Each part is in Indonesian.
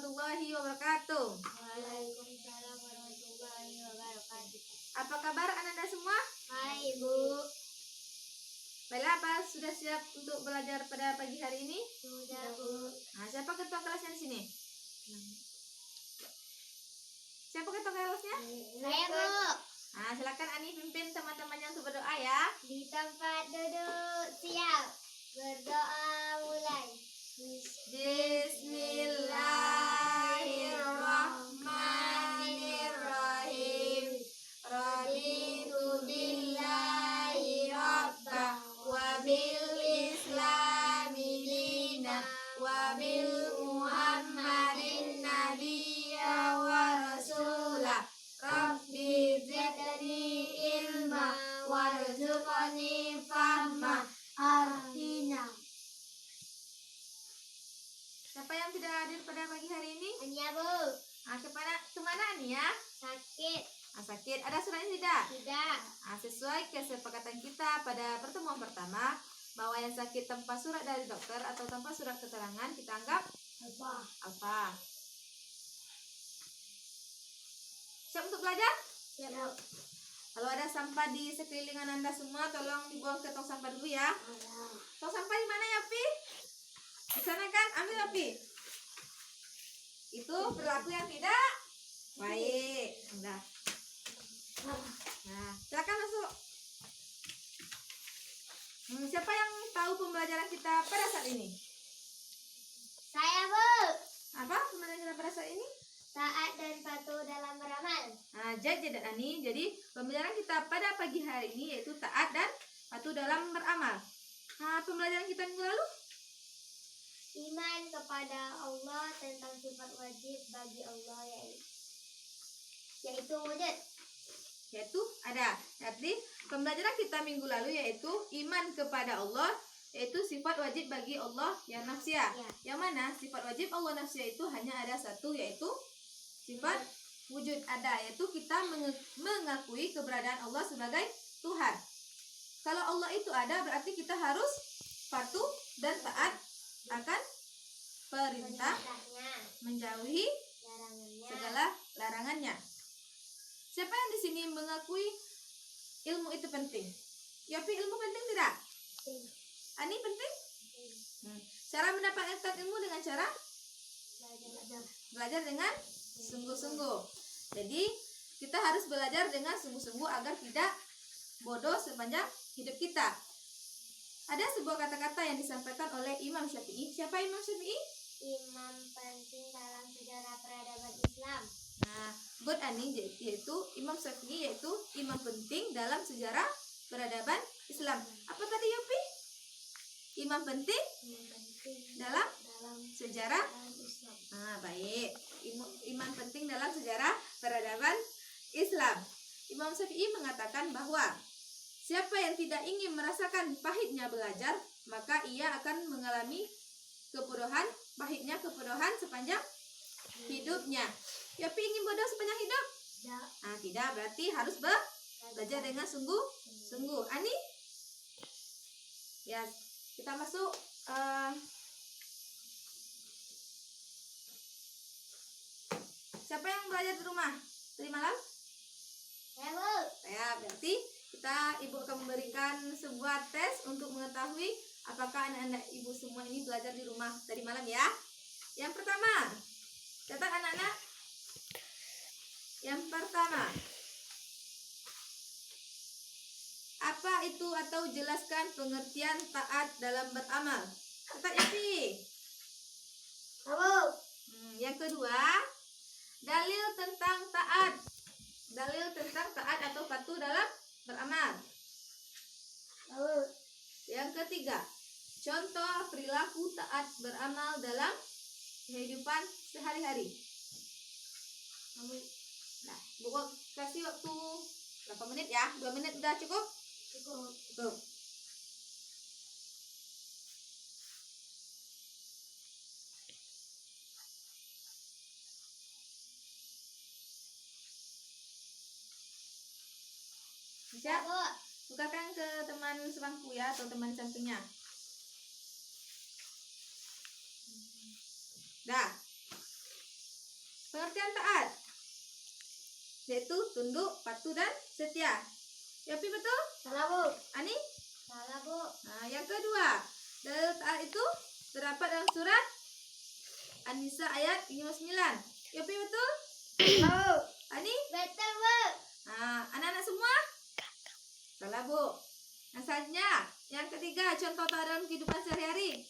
warahmatullahi wabarakatuh. Waalaikumsalam warahmatullahi wabarakatuh. Apa kabar Ananda semua? Hai Ibu. Baiklah, apa sudah siap untuk belajar pada pagi hari ini? Sudah Bu. Nah, siapa ketua kelasnya di sini? Siapa ketua kelasnya? Saya Bu. Nah, silakan Ani pimpin teman-temannya untuk berdoa ya. Di tempat duduk siap. Berdoa mulai. Bismillahirrahmanirrahim. Raditu billahi rabba wa bil islami dina wa bil muhammadin nabiyya wa rasula. Rabbi zidni ilma warzuqni fahma. Artinya. Siapa yang tidak hadir pada pagi hari ini? Ania Bu. Nah, kemana nih ya? Sakit. Sakit. Ada suratnya tidak? Tidak. Nah, sesuai kesepakatan kita pada pertemuan pertama, bahwa yang sakit tanpa surat dari dokter atau tanpa surat keterangan kita anggap apa? Siap untuk belajar? Siap Bu. Kalau ada sampah di sekeliling Anda semua, tolong dibuang ke tong sampah dulu ya. Tong sampah di mana ya, Pi? Di sana kan? Ambil ya, Pi. Itu perilaku yang tidak baik. Udah. Nah, silakan masuk. Siapa yang tahu pembelajaran kita pada saat ini? Saya Bu. Apa pembelajaran kita pada saat ini? Taat dan patuh dalam beramal. Nah, Jad dan Ani, jadi pembelajaran kita pada pagi hari ini yaitu taat dan patuh dalam beramal. Nah, pembelajaran kita minggu lalu? Iman kepada Allah tentang sifat wajib bagi Allah yaitu wujud. Yaitu ada. Jadi pembelajaran kita minggu lalu yaitu iman kepada Allah, yaitu sifat wajib bagi Allah yang nafsiyah. Ya. Yang mana sifat wajib Allah nafsiyah itu hanya ada satu, yaitu sifat wujud ada, yaitu kita mengakui keberadaan Allah sebagai Tuhan. Kalau Allah itu ada, berarti kita harus patuh dan taat akan perintah, menjauhi segala larangannya. Siapa yang di sini mengakui ilmu itu penting? Yapi, ilmu penting tidak? Ani penting? Cara mendapatkan ilmu dengan cara belajar dengan sungguh-sungguh. Jadi kita harus belajar dengan sungguh-sungguh agar tidak bodoh sepanjang hidup kita. Ada sebuah kata-kata yang disampaikan oleh Imam Syafi'i. Siapa Imam Syafi'i? Imam penting dalam sejarah peradaban Islam. Nah, buat Ani yaitu Imam Syafi'i yaitu imam penting dalam sejarah peradaban Islam. Apa tadi Yopi? Imam penting dalam sejarah Islam. Nah, baik. Iman penting dalam sejarah peradaban Islam. Imam Syafi'i mengatakan bahwa siapa yang tidak ingin merasakan pahitnya belajar, maka ia akan mengalami pahitnya kebodohan sepanjang hidupnya. Yapi ingin bodoh sepanjang hidup? Tidak. Nah, tidak, berarti harus belajar dengan sungguh-sungguh. Ani? Ya, kita masuk siapa yang belajar di rumah tadi malam? Saya Bu. Saya, berarti ibu akan memberikan sebuah tes untuk mengetahui apakah anak-anak ibu semua ini belajar di rumah tadi malam ya. Yang pertama, catat anak-anak. Yang pertama, apa itu atau jelaskan pengertian taat dalam beramal. Catat Yapi. Bu. Yang kedua, dalil tentang taat. Dalil tentang taat atau patuh dalam beramal. Bu. Yang ketiga, contoh perilaku taat beramal dalam kehidupan sehari-hari. Nah, Bu kasih waktu berapa menit ya? 2 menit udah cukup? Cukup. Bisa? Bu. Bukakan ke teman sebangku ya atau teman sampingnya. Dah. pengertian taat, yaitu tunduk, patuh, dan setia. Yopi betul? Salah, Bu. Ani? Salah, Bu. Nah, yang kedua, dalil taat itu terdapat dalam surat An-Nisa ayat 59. Yopi betul? Tahu. Ani? Betul, Bu. Nah, anak-anak semua? Salah, Bu. Yang selanjutnya, yang ketiga, contoh taat dalam kehidupan sehari-hari,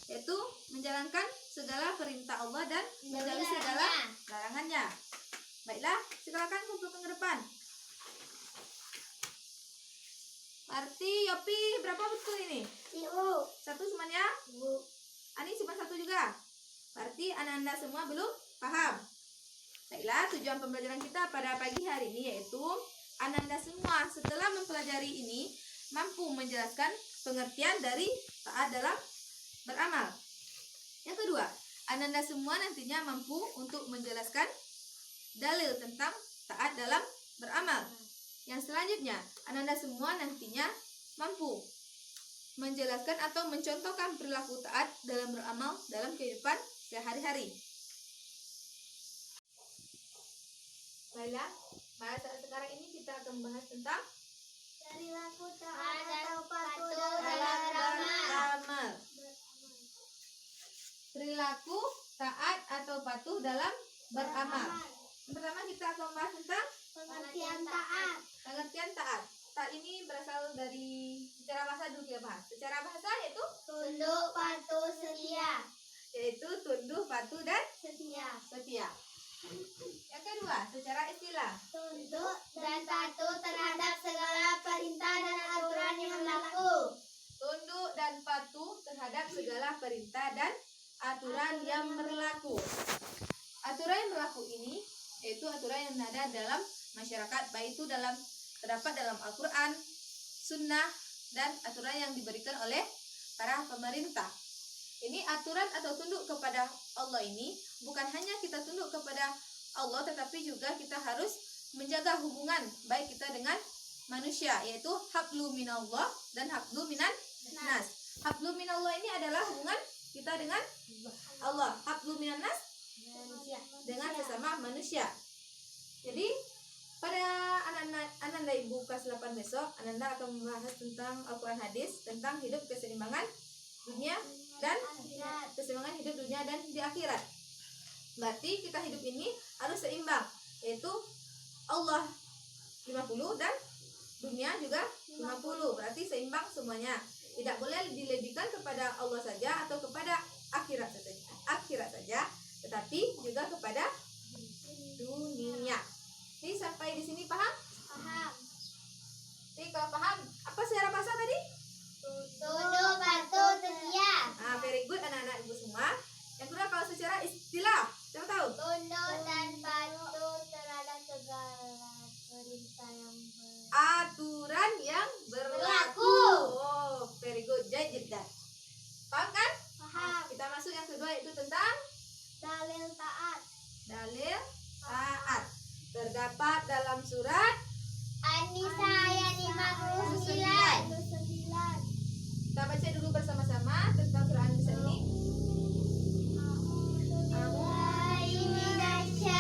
yaitu menjalankan segala perintah Allah dan menjauhi segala larangannya. Baiklah, silakan kumpulkan ke depan. Arti Yopi berapa betul ini? Ibu. Satu semuanya? Bu. Ani cuma satu juga. Berarti anak-anak semua belum paham. Baiklah, tujuan pembelajaran kita pada pagi hari ini yaitu anak-anak semua setelah mempelajari ini mampu menjelaskan pengertian dari taat dalam beramal. Yang kedua, anak-anak semua nantinya mampu untuk menjelaskan dalil tentang taat dalam beramal. Yang selanjutnya, anak-anak semua nantinya mampu menjelaskan atau mencontohkan perilaku taat dalam beramal dalam kehidupan sehari-hari. Baiklah, pada saat sekarang ini kita akan membahas tentang Perilaku taat atau patuh dalam dalam beramal. beramal. Perilaku taat atau patuh dalam beramal. Yang pertama kita akan membahas tentang Pengertian taat. pengertian taat. Taat ini berasal dari secara bahasa dulu kita bahas. Secara bahasa Tunduk, patuh, setia. yaitu tunduk, patuh, dan Setia. setia. Yang kedua, secara istilah. Tunduk dan patuh terhadap segala perintah dan aturan yang berlaku. Tunduk dan patuh terhadap segala perintah dan aturan yang berlaku. Aturan yang berlaku ini yaitu aturan yang ada dalam masyarakat, baik itu terdapat dalam Al-Quran, Sunnah, dan aturan yang diberikan oleh para pemerintah. Ini aturan atau tunduk kepada Allah ini bukan hanya kita tunduk kepada Allah, tetapi juga kita harus menjaga hubungan baik kita dengan manusia, yaitu hablu minallah dan hablu minan nas. Hablu minallah ini adalah hubungan kita dengan Allah, hablu minan nas dengan sesama manusia. Jadi pada anak-anak ibu kelas 8 besok, anak akan membahas tentang Al-Quran hadis tentang hidup keseimbangan dunia dan keseimbangan hidup dunia dan di akhirat. Berarti kita hidup ini harus seimbang, yaitu Allah 50 dan dunia juga 50. Berarti seimbang semuanya. Tidak boleh dilebihkan kepada Allah saja atau kepada akhirat saja, tetapi juga kepada dunia. Jadi sampai di sini paham? Paham. Jadi kalau paham, apa secara bahasa tadi? Tunduk, patuh, setia. Nah, very good anak-anak ibu semua. Yang kedua kalau secara istilah, siapa tahu? Tunduk dan patuh terhadap segala perintah yang Aturan yang berlaku. Oh, very good. Jadi paham kan? Paham. Kita masuk yang kedua yaitu tentang Dalil taat. dalil taat. Terdapat dalam surat An-Nisa ayat 59. Kita baca dulu bersama-sama tentang surah An-Nisa ini. A'udzubillahi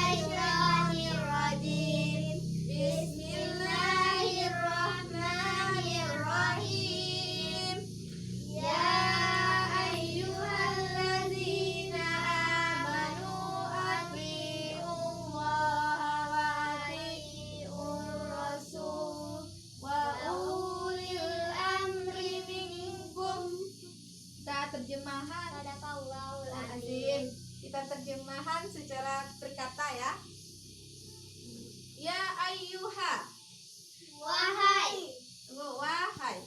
Bismillahirrahmanirrahim. Ya ayyuhalladzina amanu atii'ullaha wa atii'ur rasul wa ulil amri minkum. Terjemahan Sadaqallahul azim. Kita terjemahan secara berkata ya. Ya ayyuha. Wahai Wahai.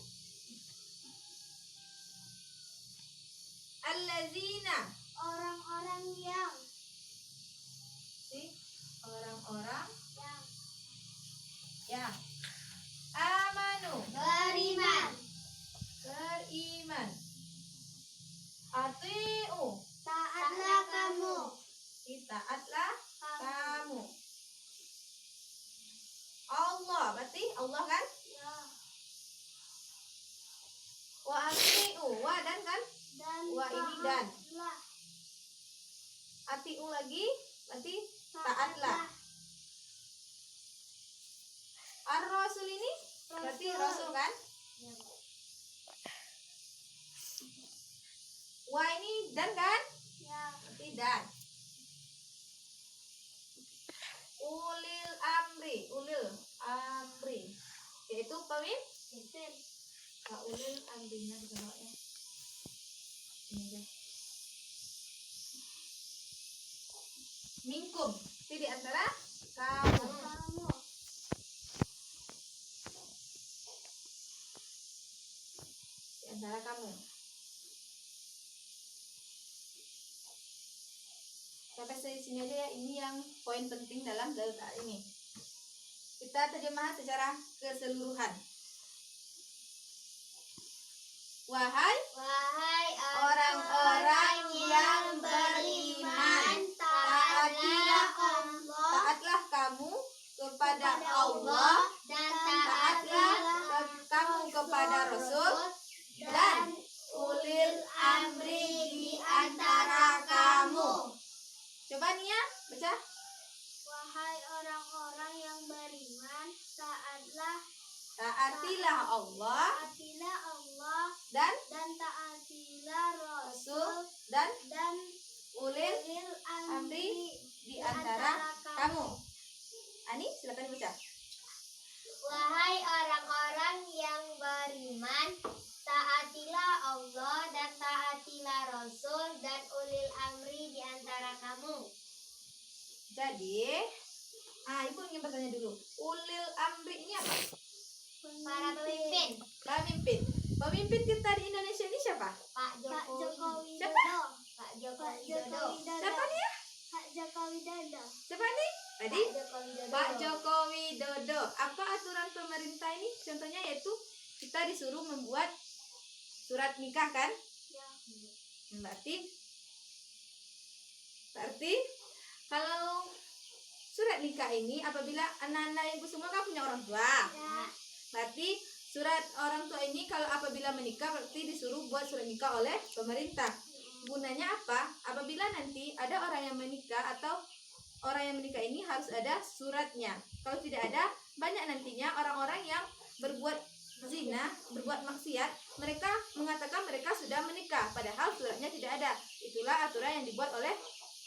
Allazina. orang-orang yang Orang-orang yang amanu. beriman, Beriman. Ati'u. taatlah kamu Taatlah kamu. Allah, berarti Allah kan? ya, Wa ati'u, wa dan kan? dan Wa ini dan. taatlah ati'u lagi berarti taatlah. Ar-rasul ini berarti rasul kan? Ya. Wa ini dan kan? Ya. Berarti dan. Ulil amri yaitu pemimpin. Ulil amrinya di bawah ya. Ini aja. Minkum itu di antara kamu. Kamu. Di antara kamu. Sampai sini aja ya. Ini yang poin penting dalam dalil ini. Kita terjemah secara keseluruhan. Wahai orang-orang yang beriman, taatlah kamu kepada Allah, dan taatlah kamu kepada Rasul dan ulil amri di antara kamu. Coba nih ya, baca. Wahai orang-orang yang beriman, Taatilah Allah taatilah Allah dan dan taatilah Rasul Rasul dan dan ulil ulil amri amri di antara kamu. Ani, silakan dibaca. Wahai orang-orang yang beriman, taatilah Allah dan taatilah Rasul dan ulil amri di antara kamu. Jadi, ibu ingin bertanya dulu. Ulil amri ini apa? Para pemimpin. Pemimpin kita di Indonesia ini siapa? Pak Jokowi Siapa? Widodo. Pak Jokowi Widodo. Siapa nih ya? Pak Jokowi Widodo. Siapa nih? Tadi Pak Jokowi Widodo. Pak Joko Widodo. Apa aturan pemerintah ini? Contohnya yaitu kita disuruh membuat surat nikah kan? Ya. Berarti kalau surat nikah ini apabila anak-anak ibu semua kan punya orang tua. Ya. Berarti surat orang tua ini kalau apabila menikah berarti disuruh buat surat nikah oleh pemerintah. Gunanya apa? Apabila nanti ada orang yang menikah atau orang yang menikah ini harus ada suratnya. Kalau tidak ada, banyak nantinya orang-orang yang berbuat zina, berbuat maksiat, mereka mengatakan mereka sudah menikah, padahal suratnya tidak ada. Itulah aturan yang dibuat oleh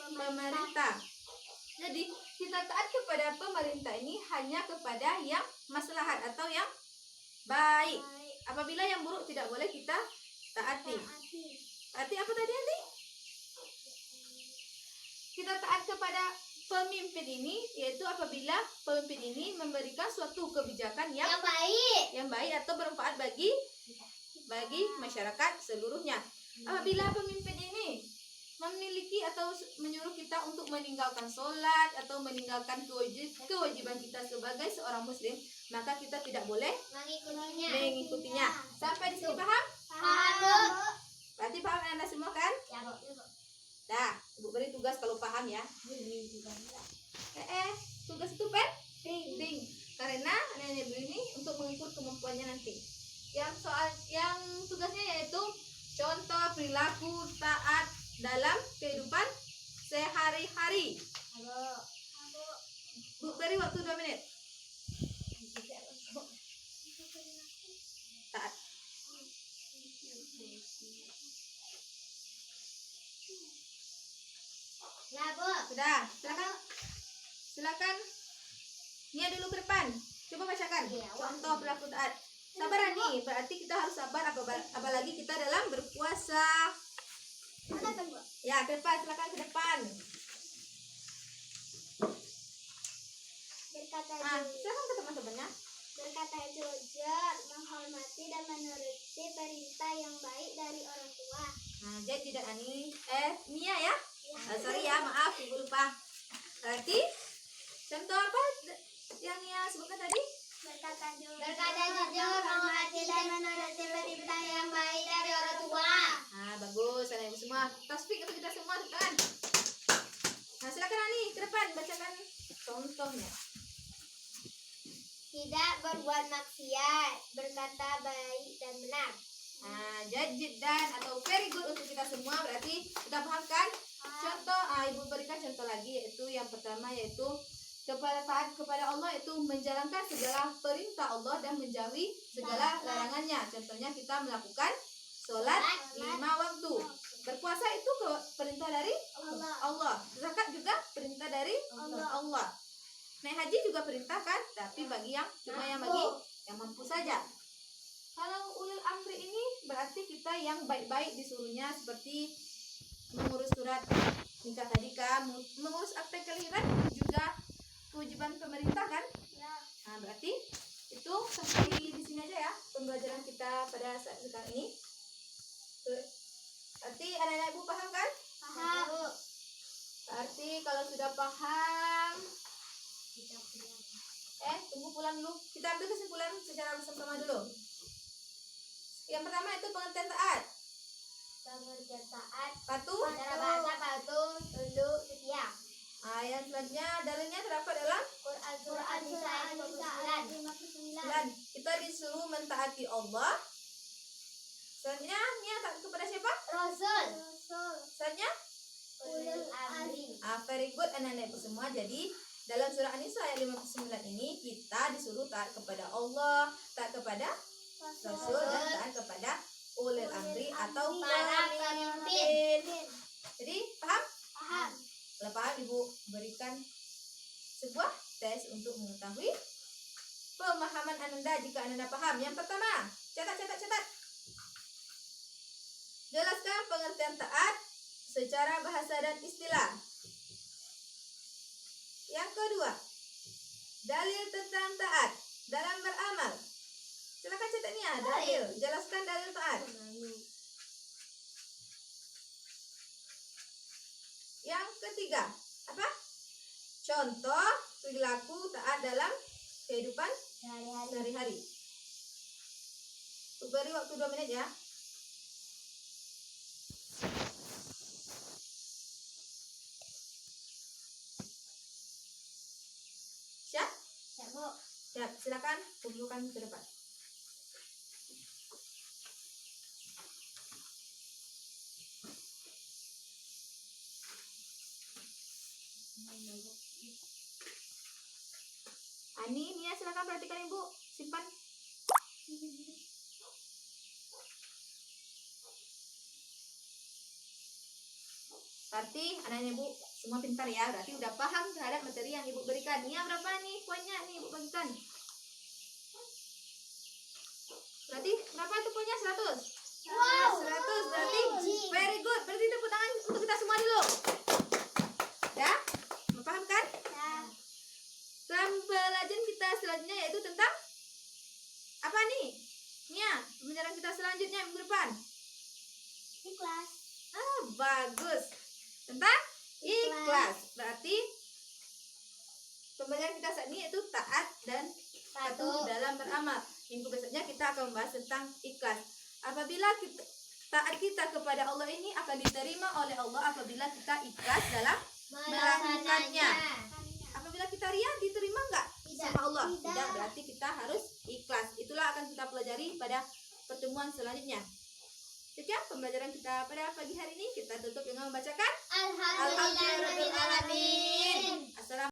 pemerintah. Jadi kita taat kepada pemerintah ini hanya kepada yang maslahat atau yang baik. Apabila yang buruk tidak boleh kita taati. Taati apa tadi nanti? Kita taat kepada pemimpin ini yaitu apabila pemimpin ini memberikan suatu kebijakan yang baik atau bermanfaat bagi masyarakat seluruhnya. Apabila pemimpin ini memiliki atau menyuruh kita untuk meninggalkan sholat atau meninggalkan kewajiban kita sebagai seorang muslim, maka kita tidak boleh mengikutinya. Sampai di sini paham? Paham, Bu. Berarti paham Anda semua kan? Ya, Bu. Dah, Ibu beri tugas kalau paham ya. Tugas itu penting karena nenek Ibu ini untuk mengukur kemampuannya nanti. Yang tugasnya yaitu contoh perilaku taat dalam kehidupan sehari-hari. Bu, beri waktu 2 menit. Taat. Ya, Bu. Sudah, silakan. Nia dulu ke depan. Coba bacakan. Contoh perilaku taat. Sabar nih, berarti kita harus sabar apalagi kita dalam berpuasa. Mana tuh, Bu? Ya, ke depan, silakan ke depan. Silakan ke teman-temannya. Berkata jujur, menghormati dan menuruti perintah yang baik dari orang tua. Nah, jadi tidak Nia ya? Sorry ya, maaf ibu lupa. Berarti contoh apa yang Nia sebutkan tadi? Berkata jujur, menghormati dan menuruti perintah yang baik dari orang tua. Nah, bagus, anak ibu semua. Tasbih untuk kita semua, kan? Nah, silakan Ani ke depan bacakan contohnya. Tidak berbuat maksiat, berkata baik dan benar. Nah, jadi dan atau very good untuk kita semua berarti kita paham kan? Contoh Ibu berikan contoh lagi, yaitu yang pertama yaitu taat kepada Allah, itu menjalankan segala perintah Allah dan menjauhi segala larangannya. Contohnya kita melakukan sholat 5 waktu. Berpuasa itu perintah dari Allah. Zakat juga perintah dari Allah. Naik haji juga perintah kan, tapi bagi yang bagi yang mampu saja. Kalau ulil amri ini berarti kita yang baik-baik disuruhnya, seperti mengurus surat nikah tadi kan, mengurus akte kelahiran juga kewajiban pemerintah kan. Nah, berarti itu sampai di sini aja ya pembelajaran kita pada saat sekarang ini. Berarti anak-anak ibu paham kan? Paham. Berarti kalau sudah paham, tunggu pulang dulu. Kita ambil kesimpulan secara bersama dulu. Yang pertama itu pengertian taat. Pengertian taat. Patuh. Secara bahasa patuh, tunduk, setia. Yang selanjutnya dalilnya terdapat dalam Quran Nisa ayat 59. Kita disuruh mentaati Allah. Selanjutnya niat taat kepada siapa? Rasul. Selanjutnya Ulul amri. very good anak-anak ibu semua. Jadi dalam surah An-Nisa ayat 59 ini kita disuruh taat kepada Allah, taat kepada Rasul, dan taat kepada ulil amri atau Para pemimpin. Jadi paham? Paham. Kalau paham, ibu berikan sebuah tes untuk mengetahui pemahaman anda jika anda paham. Yang pertama, catat. Jelaskan pengertian taat secara bahasa dan istilah. Yang kedua, dalil tentang taat dalam beramal. Silakan catat nih ya, dalil. Jelaskan dalil taat. Yang ketiga, apa? Contoh perilaku taat dalam kehidupan sehari-hari. Beri waktu 2 menit ya. Siap, silakan kumpulkan ke depan. Ini ya, silakan perhatikan ibu, simpan. Berarti anak-anak ibu semua pintar ya, berarti udah paham terhadap materi yang ibu berikan. Nia berapa nih poinnya nih ibu bagikan? Berarti berapa itu poinnya? 100? Wow. 100 berarti very good. Berarti tepuk tangan untuk kita semua dulu. Ya? Paham kan? Ya. Pembelajaran kita selanjutnya yaitu tentang apa nih? Nia, pembelajaran kita selanjutnya minggu depan. Ikhlas. Bagus. Tentang ikhlas. Berarti pembelajaran kita saat ini yaitu taat dan patuh dalam beramal. Minggu besoknya kita akan membahas tentang ikhlas. Apabila taat kita kepada Allah ini akan diterima oleh Allah apabila kita ikhlas dalam melakukannya. Apabila kita riya, diterima enggak sama Allah? Tidak, berarti kita harus ikhlas. Itulah akan kita pelajari pada pertemuan selanjutnya. Sekian pembelajaran kita pada pagi hari ini. Kita tutup dengan membacakan Alhamdulillahirabbil alamin. Assalamualaikum.